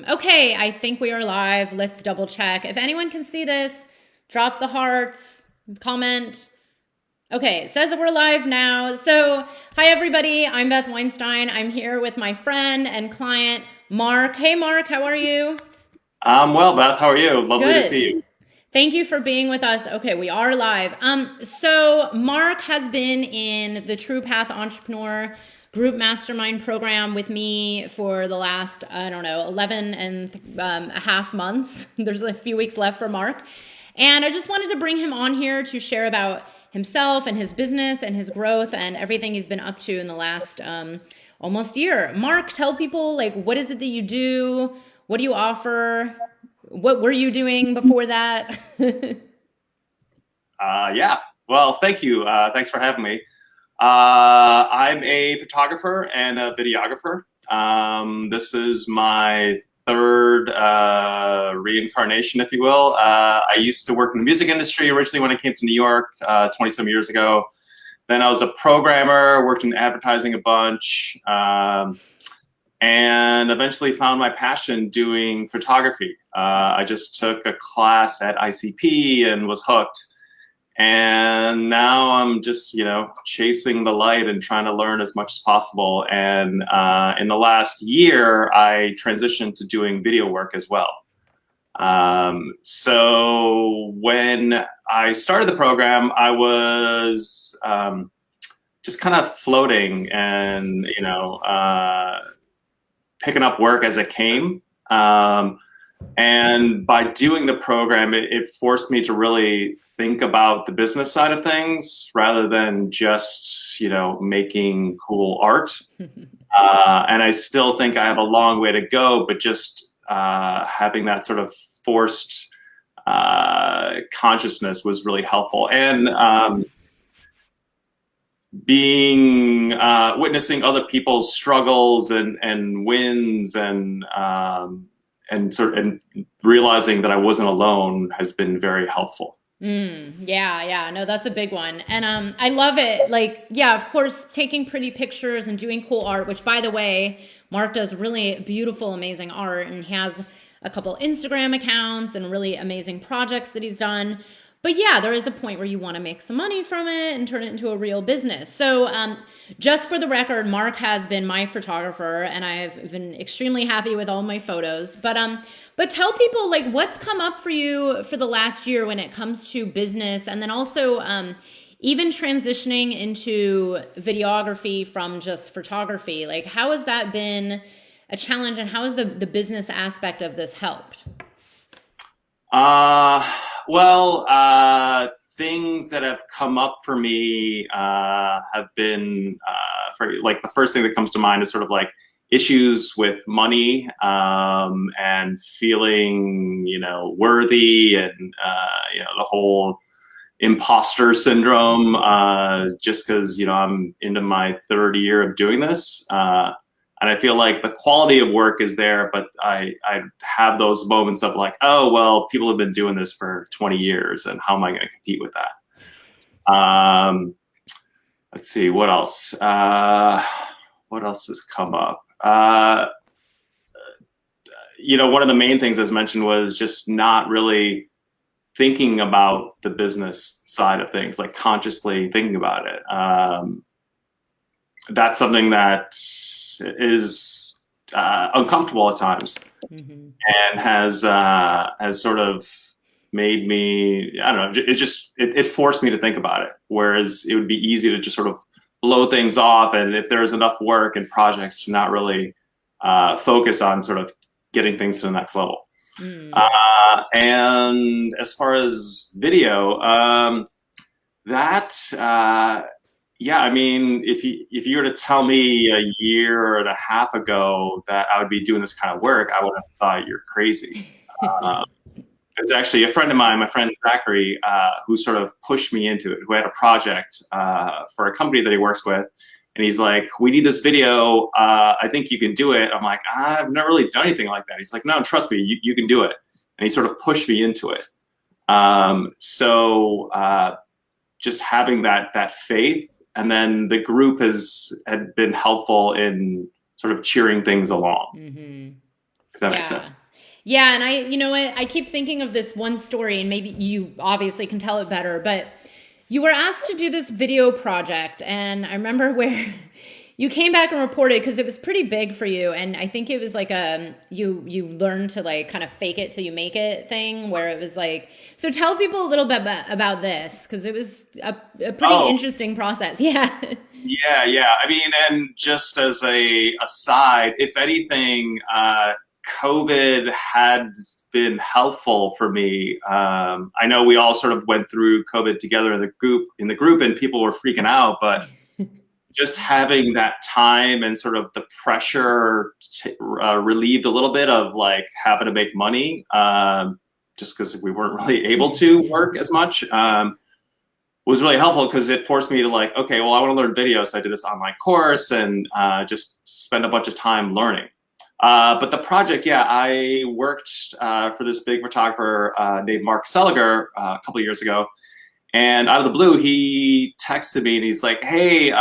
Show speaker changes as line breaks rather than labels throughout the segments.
Okay, I think we are live. Let's double check. If anyone can see this, drop the hearts, comment. Okay, it says that we're live now. So, hi everybody. I'm Beth Weinstein. I'm here with my friend and client, Mark. Hey Mark, how are you?
I'm well, Beth. How are you? Lovely to see
Good.
you.
Thank you for being with us. Okay, we are live. So Mark has been in the True Path Entrepreneur Group Mastermind program with me for the last, I don't know, 11 and a half months. There's a few weeks left for Mark. And I just wanted to bring him on here to share about himself and his business and his growth and everything he's been up to in the last almost year. Mark, tell people, like, what is it that you do? What do you offer? What were you doing before that?
Yeah. Well, thank you. Thanks for having me. I'm a photographer and a videographer. This is my third reincarnation, if you will. I used to work in the music industry originally when I came to New York 20 some years ago. Then I was a programmer, worked in advertising a bunch. And eventually found my passion doing photography. I just took a class at ICP and was hooked. And now I'm just, chasing the light and trying to learn as much as possible. And in the last year, I transitioned to doing video work as well. So when I started the program, I was just kind of floating and, picking up work as it came. And by doing the program, it forced me to really think about the business side of things rather than just, making cool art. And I still think I have a long way to go, but just having that sort of forced consciousness was really helpful. And being witnessing other people's struggles and wins and realizing that I wasn't alone has been very helpful.
Yeah, no, that's a big one. And I love it. Like, yeah, of course, taking pretty pictures and doing cool art, which by the way, Mark does really beautiful, amazing art and he has a couple Instagram accounts and really amazing projects that he's done. But yeah, there is a point where you want to make some money from it and turn it into a real business. So just for the record, Mark has been my photographer and I've been extremely happy with all my photos. But tell people, like, what's come up for you for the last year when it comes to business, and then also even transitioning into videography from just photography. Like, how has that been a challenge and how has the business aspect of this helped?
Things that have come up for me have been, like, the first thing that comes to mind is sort of like issues with money and feeling, worthy and, the whole imposter syndrome just because, I'm into my third year of doing this. And I feel like the quality of work is there, but I have those moments of like, oh, well, people have been doing this for 20 years, and how am I going to compete with that? Let's see, what else? What else has come up? One of the main things as mentioned was just not really thinking about the business side of things, like consciously thinking about it. That's something that is uncomfortable at times, and has sort of made me, I don't know, it forced me to think about it. Whereas it would be easy to just sort of blow things off, and if there's enough work and projects to not really focus on sort of getting things to the next level. And as far as video, yeah, I mean, if you were to tell me a year and a half ago that I would be doing this kind of work, I would have thought you're crazy. It's actually a friend of mine, my friend Zachary, who sort of pushed me into it, who had a project for a company that he works with. And he's like, we need this video. I think you can do it. I'm like, I've never really done anything like that. He's like, no, trust me, you can do it. And he sort of pushed me into it. Just having that faith. And then the group had been helpful in sort of cheering things along. if that makes
Yeah.
sense.
Yeah. And you know what? I keep thinking of this one story, and maybe you obviously can tell it better, but you were asked to do this video project. And I remember where you came back and reported, because it was pretty big for you. And I think it was like you learned to like kind of fake it till you make it thing, where it was like, so tell people a little bit about this, because it was a pretty interesting process. Yeah.
Yeah. I mean, and just as a aside, if anything, COVID had been helpful for me. I know we all sort of went through COVID together in the group, and people were freaking out, but just having that time and sort of the pressure relieved a little bit of like having to make money, just because we weren't really able to work as much. Was really helpful because it forced me to like, okay, well, I want to learn video. So I did this online course and just spend a bunch of time learning. But the project, yeah, I worked for this big photographer named Mark Seliger a couple of years ago. And out of the blue, he texted me and he's like, hey,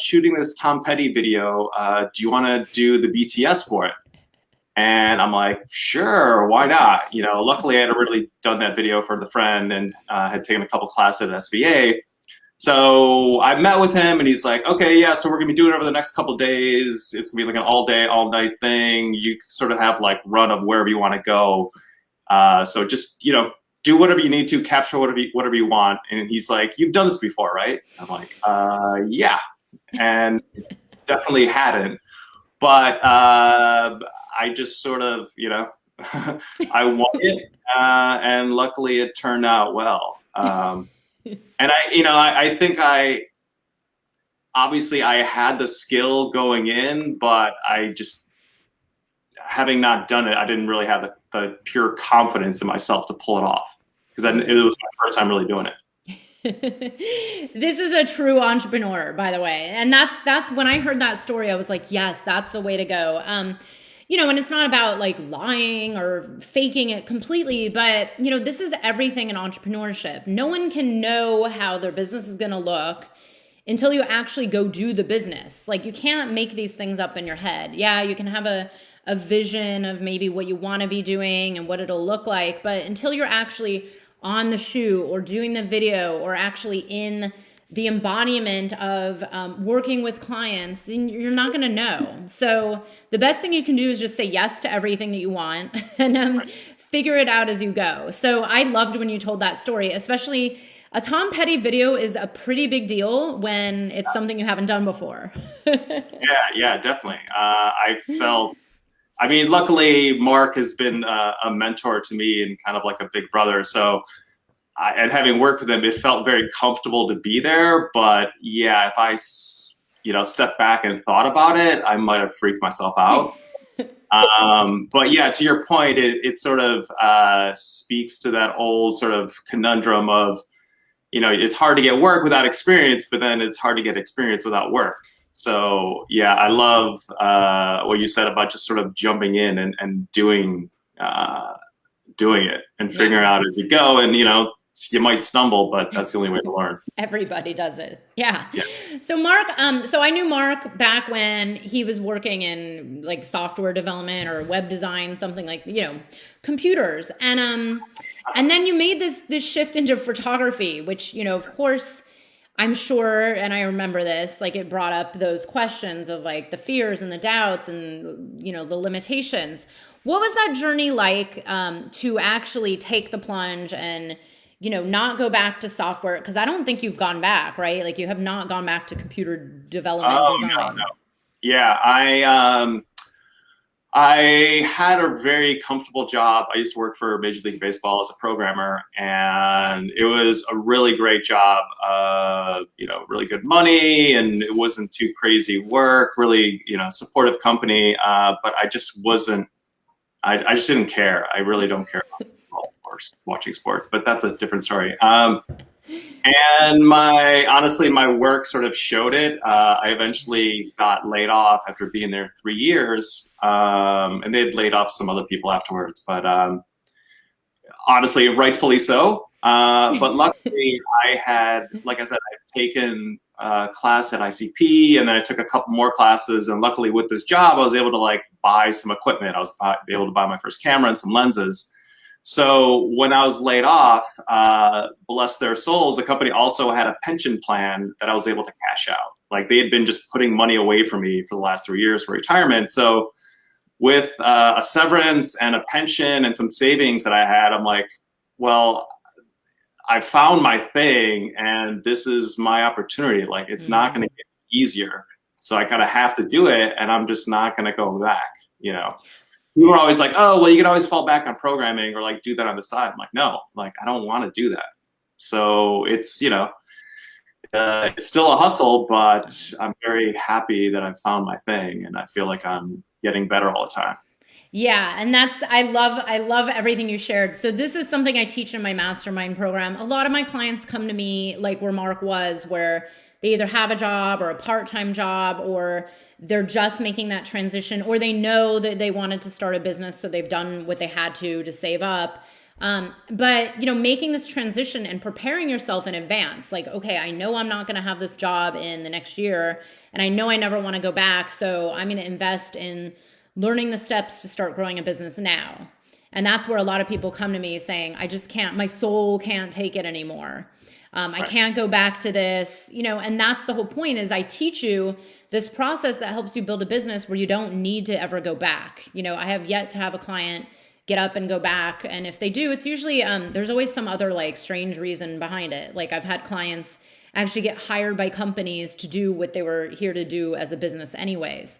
shooting this Tom Petty video. Do you want to do the BTS for it? And I'm like, sure, why not? You know, luckily I had already done that video for the friend and had taken a couple classes at SVA. So I met with him and he's like, okay, yeah, so we're gonna be doing it over the next couple of days. It's gonna be like an all day, all night thing. You sort of have like run of wherever you wanna go. So just, you know, do whatever you need to, capture whatever you want. And he's like, you've done this before, right? I'm like, yeah, and definitely hadn't. But I just sort of, you know, I won it, and luckily it turned out well. And I think obviously I had the skill going in, but I just, having not done it, I didn't really have the pure confidence in myself to pull it off, because it was my first time really doing it.
This is a true entrepreneur, by the way. And that's when I heard that story, I was like, yes, that's the way to go. You know, and it's not about like lying or faking it completely, but you know, this is everything in entrepreneurship. No one can know how their business is going to look until you actually go do the business. Like you can't make these things up in your head. Yeah, you can have a vision of maybe what you want to be doing and what it'll look like, but until you're actually on the shoot or doing the video or actually in the embodiment of working with clients, then you're not going to know. So the best thing you can do is just say yes to everything that you want and figure it out as you go. So I loved when you told that story, especially a Tom Petty video is a pretty big deal when it's something you haven't done before.
Yeah, definitely. I mean, luckily Mark has been a mentor to me and kind of like a big brother. So and having worked with him, it felt very comfortable to be there. But yeah, if I, stepped back and thought about it, I might have freaked myself out. But yeah, to your point, it sort of speaks to that old sort of conundrum of, it's hard to get work without experience, but then it's hard to get experience without work. So yeah, I love what you said about just sort of jumping in and doing it and figuring out as you go. And, you might stumble, but that's the only way to learn.
Everybody does it. Yeah. So Mark, so I knew Mark back when he was working in like software development or web design, something like, computers. And then you made this shift into photography, which, of course, I'm sure, and I remember this, like it brought up those questions of like the fears and the doubts and, the limitations. What was that journey like to actually take the plunge and, not go back to software? Because I don't think you've gone back, right? Like you have not gone back to computer development design.
No. Yeah, I had a very comfortable job. I used to work for Major League Baseball as a programmer, and it was a really great job. Really good money, and it wasn't too crazy work. Really, supportive company. But I just wasn't. I just didn't care. I really don't care about football or watching sports. But that's a different story. And honestly, my work sort of showed it. I eventually got laid off after being there 3 years, and they'd laid off some other people afterwards. But honestly, rightfully so. But luckily, I had, like I said, I'd taken a class at ICP, and then I took a couple more classes. And luckily, with this job, I was able to like buy some equipment. I was able to buy my first camera and some lenses. So when I was laid off, bless their souls, the company also had a pension plan that I was able to cash out. Like they had been just putting money away from me for the last 3 years for retirement. So with a severance and a pension and some savings that I had, I'm like, well, I found my thing and this is my opportunity. Like it's not going to get easier. So I kind of have to do it, and I'm just not going to go back, you know. People are always like, oh, well, you can always fall back on programming or like do that on the side. I'm like, no, like I don't want to do that. So it's, you know, it's still a hustle, but I'm very happy that I've found my thing, and I feel like I'm getting better all the time.
Yeah, and I love everything you shared. So this is something I teach in my mastermind program. A lot of my clients come to me like where Mark was, where they either have a job or a part-time job, or they're just making that transition, or they know that they wanted to start a business, so they've done what they had to save up. But you know, making this transition and preparing yourself in advance, like, okay, I know I'm not going to have this job in the next year, and I know I never want to go back, so I'm going to invest in learning the steps to start growing a business now. And that's where a lot of people come to me saying, I just can't, my soul can't take it anymore. I can't go back to this, you know, and that's the whole point is I teach you this process that helps you build a business where you don't need to ever go back. You know, I have yet to have a client get up and go back. And if they do, it's usually, there's always some other like strange reason behind it. Like I've had clients actually get hired by companies to do what they were here to do as a business anyways.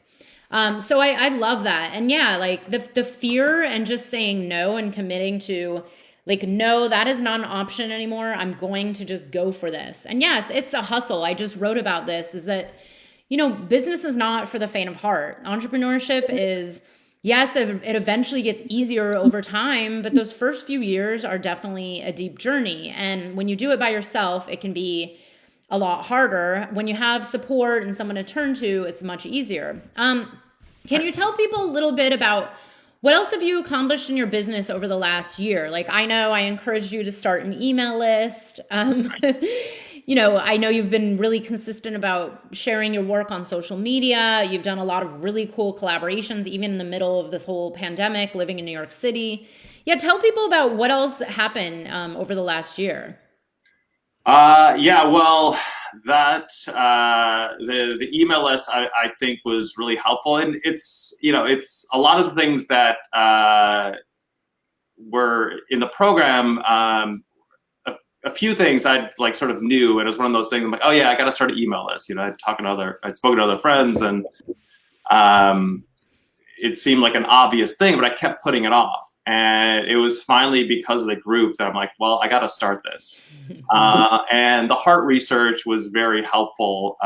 So I love that. And yeah, like the fear and just saying no and committing to like, no, that is not an option anymore. I'm going to just go for this. And yes, it's a hustle. I just wrote about this, is that, you know, business is not for the faint of heart. Entrepreneurship is, yes, it eventually gets easier over time, but those first few years are definitely a deep journey. And when you do it by yourself, it can be a lot harder. When you have support and someone to turn to, it's much easier. Can you tell people a little bit about what else have you accomplished in your business over the last year? Like, I know I encouraged you to start an email list. You know, I know you've been really consistent about sharing your work on social media. You've done a lot of really cool collaborations, even in the middle of this whole pandemic, living in New York City. Yeah, tell people about what else happened over the last year.
Yeah, well, that the email list I think was really helpful, and it's, you know, it's a lot of the things that were in the program. A few things I'd like sort of knew, and it was one of those things I'm like, oh yeah, I got to start an email list. You know, I'd spoken to other friends, and it seemed like an obvious thing, but I kept putting it off. And it was finally because of the group that I'm like, well, I got to start this. And the heart research was very helpful,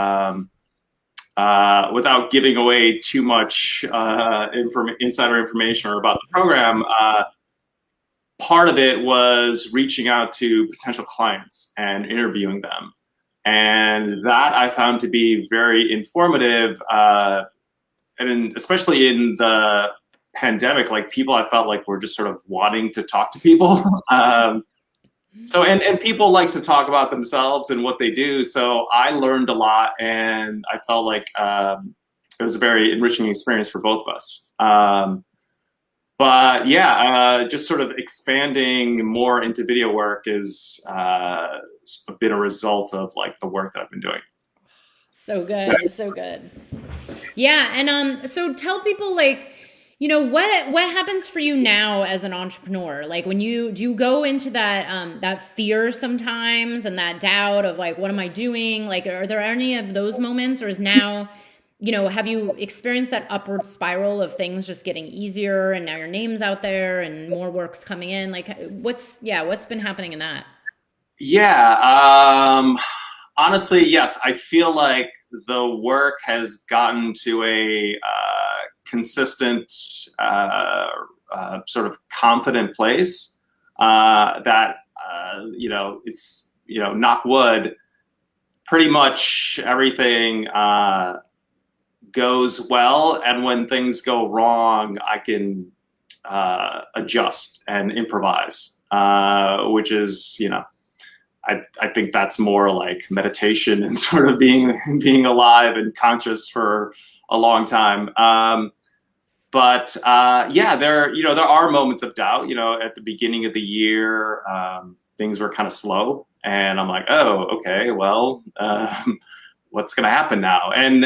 without giving away too much insider information or about the program. Part of it was reaching out to potential clients and interviewing them. And that I found to be very informative, especially in the pandemic, like people I felt like were just sort of wanting to talk to people. And people like to talk about themselves and what they do. So I learned a lot, and I felt like it was a very enriching experience for both of us. But yeah, just sort of expanding more into video work is been a result of like the work that I've been doing.
So good, so good. Yeah, and so tell people, like, you know, what happens for you now as an entrepreneur? Like, do you go into that fear sometimes and that doubt of like, what am I doing? Like, are there any of those moments, or is now, you know, have you experienced that upward spiral of things just getting easier, and now your name's out there and more work's coming in? Like, what's been happening in that?
Yeah, honestly, yes, I feel like the work has gotten to a consistent, sort of confident place that, you know, it's, you know, knock wood, pretty much everything goes well. And when things go wrong, I can adjust and improvise, which is, you know, I think that's more like meditation and sort of being alive and conscious for a long time. But yeah, there are moments of doubt. At the beginning of the year, things were kind of slow, and I'm like, oh, okay, well, what's going to happen now? And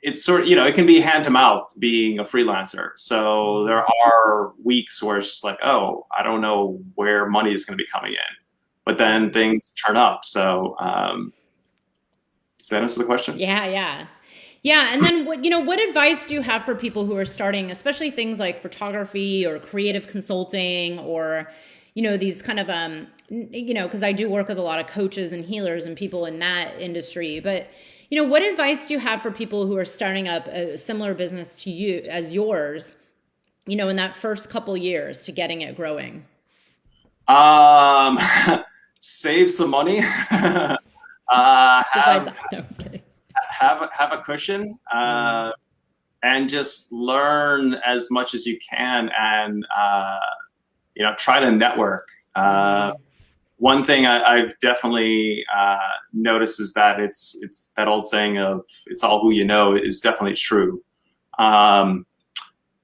it's sort of, it can be hand to mouth being a freelancer. So there are weeks where it's just like, oh, I don't know where money is going to be coming in, but then things turn up. So does that answer the question?
Yeah, and then what advice do you have for people who are starting, especially things like photography or creative consulting, or these kind of because I do work with a lot of coaches and healers and people in that industry, but what advice do you have for people who are starting up a similar business to you as yours, in that first couple years to getting it growing?
Um, Save some money.
Besides,
Have
no, I'm kidding.
have a cushion, and just learn as much as you can, and try to network. One thing I've definitely noticed is that it's that old saying of "it's all who you know" is definitely true.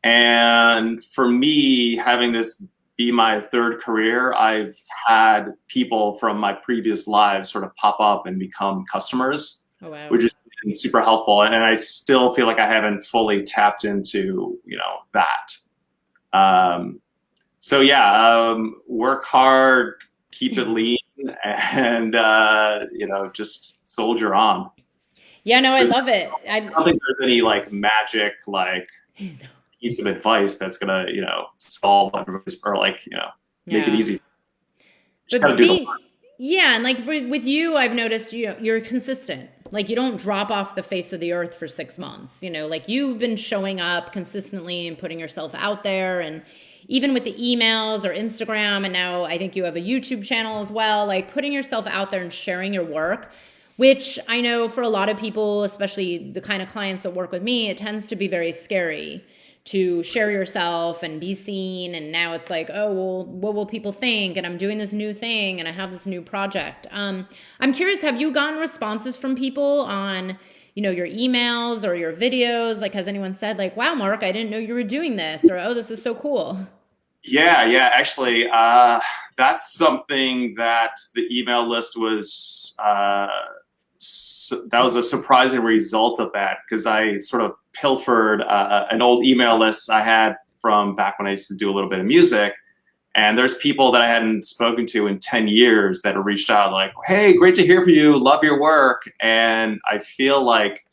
And for me, having this be my third career, I've had people from my previous lives sort of pop up and become customers,
Oh wow.
which has been super helpful. And I still feel like I haven't fully tapped into, that. So yeah, work hard, keep it lean, and just soldier on.
Yeah, no, I love it.
I don't think there's any magic piece of advice that's gonna solve everybody's, or make it easy. Just gotta do the work.
Yeah, and with you, I've noticed you're consistent. Like you don't drop off the face of the earth for 6 months. You've been showing up consistently and putting yourself out there, and even with the emails or Instagram, and now I think you have a YouTube channel as well, like putting yourself out there and sharing your work, which I know for a lot of people, especially the kind of clients that work with me, it tends to be very scary to share yourself and be seen. And now it's like, oh, well, what will people think? And I'm doing this new thing and I have this new project. I'm curious, have you gotten responses from people on, your emails or your videos? Like, has anyone said like, wow, Mark, I didn't know you were doing this, or, oh, this is so cool?
Yeah, actually, that's something that the email list was, that was a surprising result of that, because I sort of pilfered an old email list I had from back when I used to do a little bit of music. And there's people that I hadn't spoken to in 10 years that have reached out like, hey, great to hear from you. Love your work. And I feel like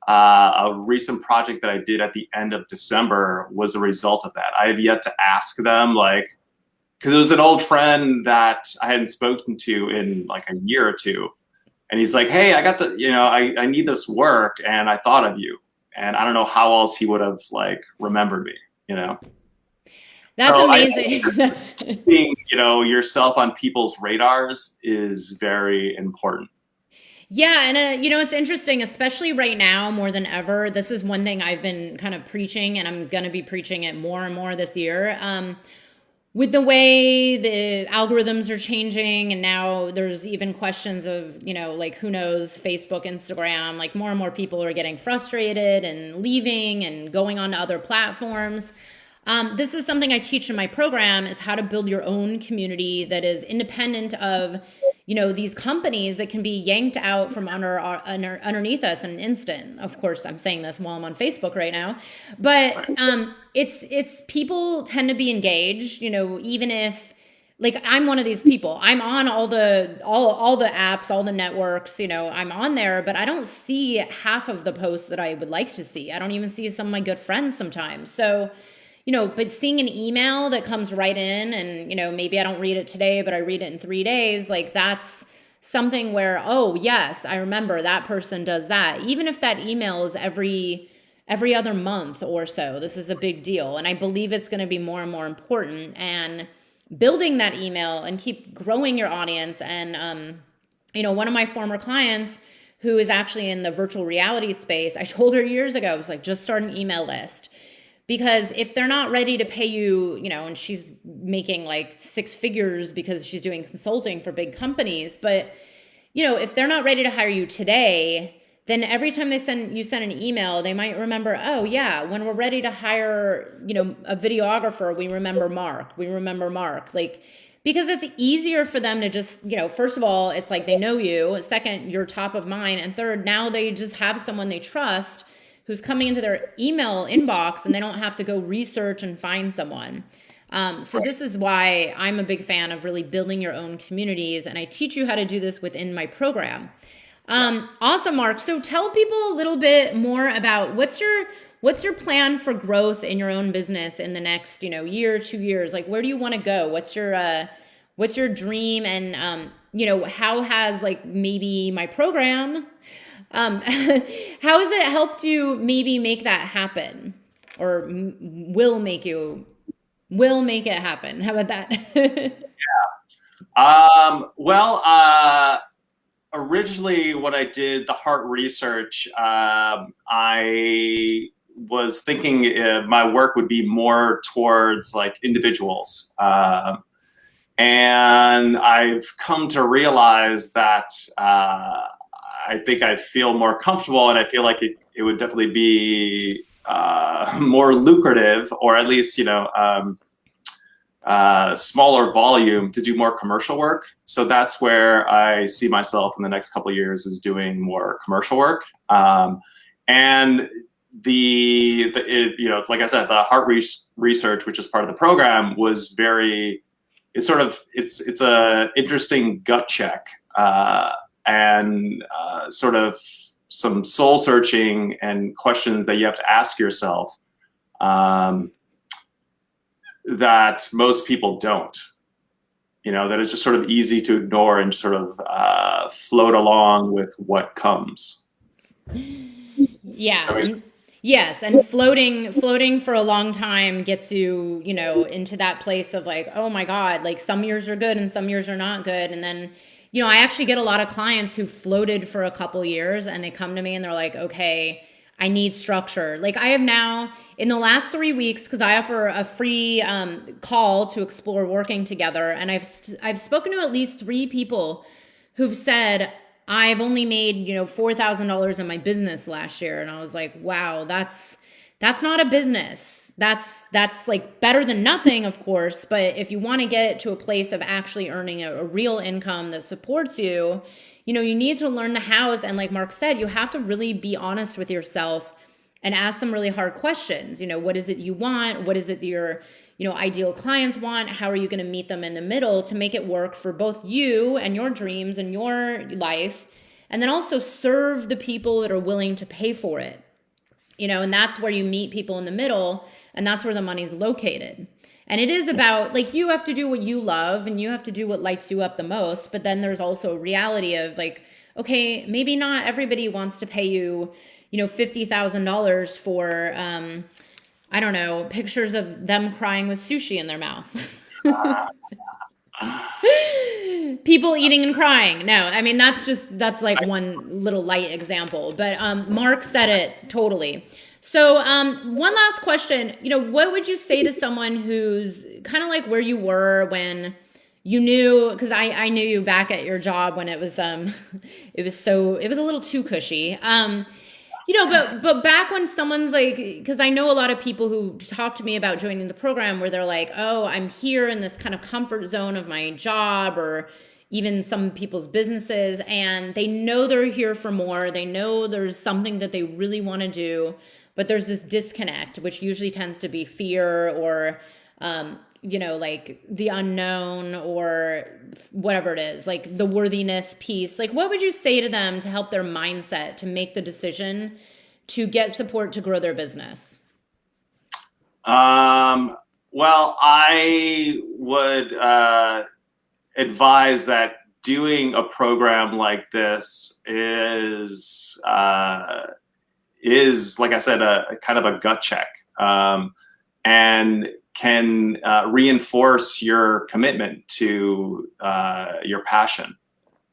a recent project that I did at the end of December was a result of that. I have yet to ask them, because it was an old friend that I hadn't spoken to in like a year or two. And he's like, hey, I got I need this work and I thought of you. And I don't know how else he would have remembered me.
That's
so
amazing.
That's keeping, yourself on people's radars is very important.
Yeah. And, it's interesting, especially right now more than ever. This is one thing I've been kind of preaching, and I'm going to be preaching it more and more this year. With the way the algorithms are changing, and now there's even questions of, who knows, Facebook, Instagram, more and more people are getting frustrated and leaving and going on to other platforms. This is something I teach in my program, is how to build your own community that is independent of, these companies that can be yanked out from underneath us in an instant. Of course, I'm saying this while I'm on Facebook right now, but it's people tend to be engaged, even if I'm one of these people. I'm on all the apps, all the networks, I'm on there, but I don't see half of the posts that I would like to see. I don't even see some of my good friends sometimes. So but seeing an email that comes right in and, maybe I don't read it today, but I read it in 3 days, that's something where, oh, yes, I remember that person does that. Even if that email is every other month or so, this is a big deal. And I believe it's going to be more and more important. And building that email and keep growing your audience. And, one of my former clients who is actually in the virtual reality space, I told her years ago, I was like, just start an email list. Because if they're not ready to pay you, and she's making 6 figures because she's doing consulting for big companies, but, if they're not ready to hire you today, then every time you send an email, they might remember, oh yeah, when we're ready to hire, a videographer, we remember Mark. Like, because it's easier for them to just, first of all, it's like they know you. Second, you're top of mind. And third, now they just have someone they trust who's coming into their email inbox, and they don't have to go research and find someone. So this is why I'm a big fan of really building your own communities. And I teach you how to do this within my program. Awesome, Mark. So tell people a little bit more about what's your plan for growth in your own business in the next, year, 2 years? Like, where do you want to go? What's your dream? And, how has like maybe my program, how has it helped you maybe make that happen, or will make it happen? How about that?
Originally, when I did the heart research, I was thinking my work would be more towards like individuals. And I've come to realize that I think I feel more comfortable, and I feel like it would definitely be more lucrative, or at least, smaller volume to do more commercial work. So that's where I see myself in the next couple of years, is doing more commercial work. And like I said, the heart research, which is part of the program, was it's a interesting gut check, and sort of some soul searching and questions that you have to ask yourself, that most people don't, that is just sort of easy to ignore and sort of float along with what comes.
Yeah. Yes. And floating for a long time gets you, into that place of like, oh my God, like some years are good and some years are not good. And then, I actually get a lot of clients who floated for a couple years, and they come to me and they're like, okay, I need structure. Like, I have now, in the last 3 weeks, because I offer a free call to explore working together, and I've spoken to at least 3 people who've said, I've only made, $4,000 in my business last year. And I was like, wow, that's not a business. That's like better than nothing, of course. But if you want to get to a place of actually earning a real income that supports you, you need to learn the hows. And like Mark said, you have to really be honest with yourself and ask some really hard questions. What is it you want? What is it that your, ideal clients want? How are you going to meet them in the middle to make it work for both you and your dreams and your life? And then also serve the people that are willing to pay for it. And that's where you meet people in the middle, and that's where the money's located. And it is about, like, you have to do what you love and you have to do what lights you up the most. But then there's also a reality of like, okay, maybe not everybody wants to pay you, $50,000 for, I don't know, pictures of them crying with sushi in their mouth. People eating and crying. No, I mean, that's like one little light example. But Mark said it totally. So one last question, what would you say to someone who's kind of like where you were when you knew, because I knew you back at your job when it was it was a little too cushy. But back when someone's like, because I know a lot of people who talk to me about joining the program where they're like, oh, I'm here in this kind of comfort zone of my job, or even some people's businesses, and they know they're here for more. They know there's something that they really want to do, but there's this disconnect, which usually tends to be fear or, like the unknown or whatever it is, like the worthiness piece. Like, what would you say to them to help their mindset to make the decision to get support to grow their business?
Well, I would advise that doing a program like this is like I said, a kind of a gut check, and can reinforce your commitment to your passion.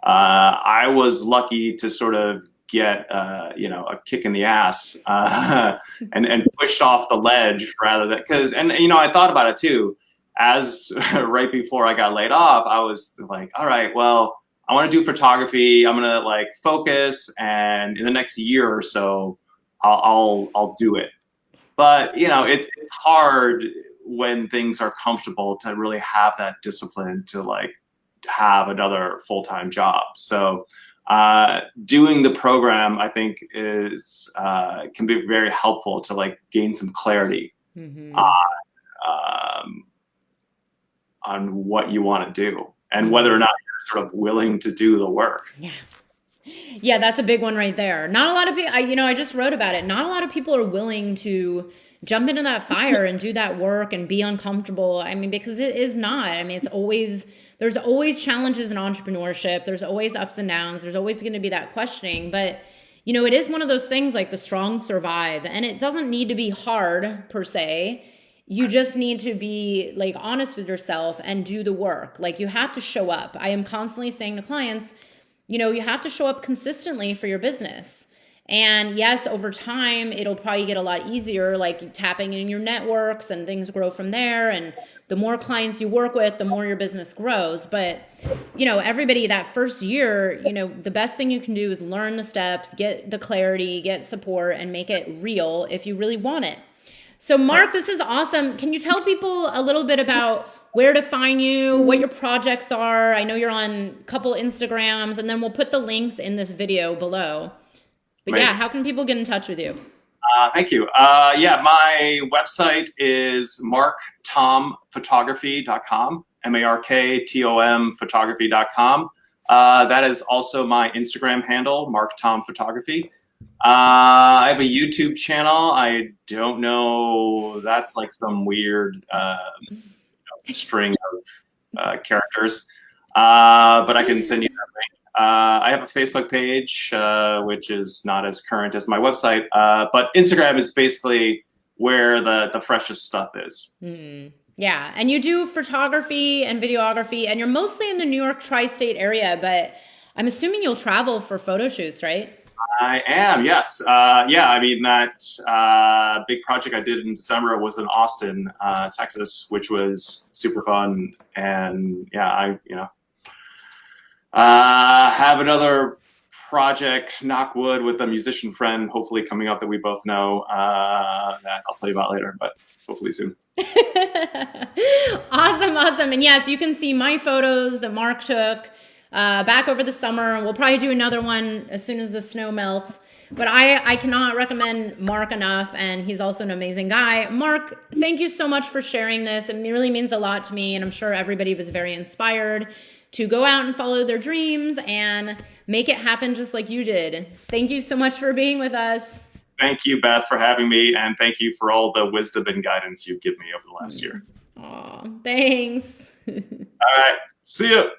I was lucky to sort of get a kick in the ass and pushed off the ledge rather than, I thought about it too. As right before I got laid off, I was like, all right, well, I want to do photography. I'm gonna like focus, and in the next year or so, I'll do it. But you know, it's hard when things are comfortable to really have that discipline to like have another full-time job. So doing the program, I think, is can be very helpful to like gain some clarity on what you want to do and whether or not you're sort of willing to do the work.
Yeah. Yeah, that's a big one right there. Not a lot of people, I just wrote about it. Not a lot of people are willing to jump into that fire and do that work and be uncomfortable. I mean, because it is not. I mean, there's always challenges in entrepreneurship. There's always ups and downs. There's always going to be that questioning. But, it is one of those things like the strong survive. And it doesn't need to be hard per se. You just need to be like honest with yourself and do the work. Like you have to show up. I am constantly saying to clients, you have to show up consistently for your business. And yes, over time, it'll probably get a lot easier, like tapping in your networks and things grow from there. And the more clients you work with, the more your business grows. But, everybody that first year, the best thing you can do is learn the steps, get the clarity, get support, and make it real if you really want it. So Mark, this is awesome. Can you tell people a little bit about where to find you, what your projects are? I know you're on a couple Instagrams, and then we'll put the links in this video below. But
Amazing.
Yeah, how can people get in touch with you?
Thank you. My website is marktomphotography.com, MARKTOM photography.com. That is also my Instagram handle, marktomphotography. I have a YouTube channel. I don't know. That's like some weird string of characters, but I can send you that link. I have a Facebook page, which is not as current as my website, but Instagram is basically where the freshest stuff is.
Yeah, and you do photography and videography, and you're mostly in the New York tri-state area, but I'm assuming you'll travel for photo shoots, right?
I am, yes. I mean, that big project I did in December was in Austin, Texas, which was super fun. And yeah, I have another project, knock wood, with a musician friend, hopefully coming up that we both know, that I'll tell you about later, but hopefully soon.
Awesome. And yes, you can see my photos that Mark took back over the summer. We'll probably do another one as soon as the snow melts. But I cannot recommend Mark enough, and he's also an amazing guy. Mark, thank you so much for sharing this. It really means a lot to me, and I'm sure everybody was very inspired to go out and follow their dreams and make it happen just like you did. Thank you so much for being with us.
Thank you, Beth, for having me, and thank you for all the wisdom and guidance you've given me over the last year.
Aw, thanks.
All right, see you.